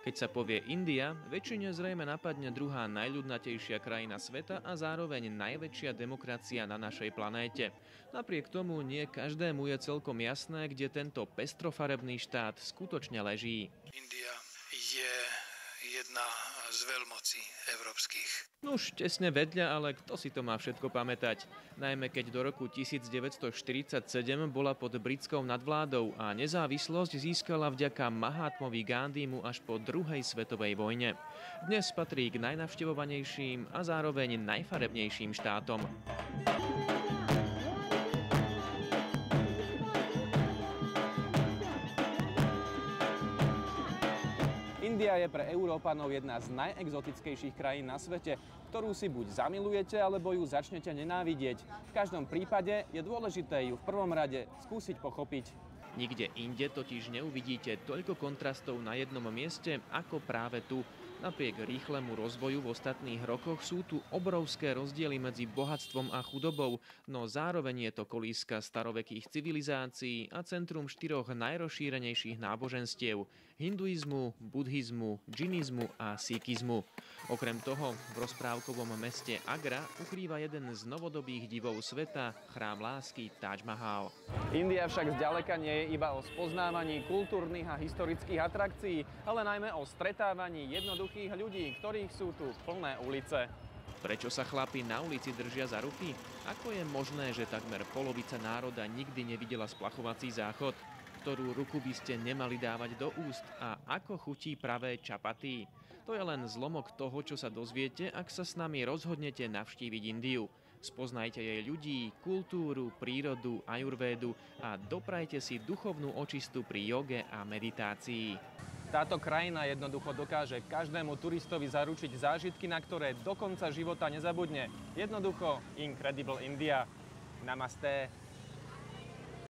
Keď sa povie India, väčšine zrejme napadne druhá najľudnatejšia krajina sveta a zároveň najväčšia demokracia na našej planéte. Napriek tomu nie každému je celkom jasné, kde tento pestrofarebný štát skutočne leží. India je jedna z veľmocí európskych. Nuž, tesne vedľa, ale kto si to má všetko pamätať? Najmä keď do roku 1947 bola pod britskou nadvládou a nezávislosť získala vďaka Mahatmovi Gandhimu až po druhej svetovej vojne. Dnes patrí k najnavštevovanejším a zároveň najfarebnejším štátom. India je pre Európanov jedna z najexotickejších krajín na svete, ktorú si buď zamilujete, alebo ju začnete nenávidieť. V každom prípade je dôležité ju v prvom rade skúsiť pochopiť. Nikde inde totiž neuvidíte toľko kontrastov na jednom mieste ako práve tu. Napriek rýchlemu rozvoju v ostatných rokoch sú tu obrovské rozdiely medzi bohatstvom a chudobou, no zároveň je to kolíska starovekých civilizácií a centrum 4 najrozšírenejších náboženstiev – hinduizmu, buddhizmu, džinizmu a sikizmu. Okrem toho v rozprávkovom meste Agra ukrýva jeden z novodobých divov sveta – chrám lásky Taj Mahal. India však zďaleka nie je iba o spoznávaní kultúrnych a historických atrakcií, ale najmä o stretávaní jednoduchých ľudí, ktorých sú tu plné ulice. Prečo sa chlapi na ulici držia za ruky? Ako je možné, že takmer polovica národa nikdy nevidela splachovací záchod? Ktorú ruku by ste nemali dávať do úst? A ako chutí pravé čapatí? To je len zlomok toho, čo sa dozviete, ak sa s nami rozhodnete navštíviť Indiu. Spoznajte jej ľudí, kultúru, prírodu, ajurvédu a doprajte si duchovnú očistu pri joge a meditácii. Táto krajina jednoducho dokáže každému turistovi zaručiť zážitky, na ktoré do konca života nezabudne. Jednoducho Incredible India. Namaste.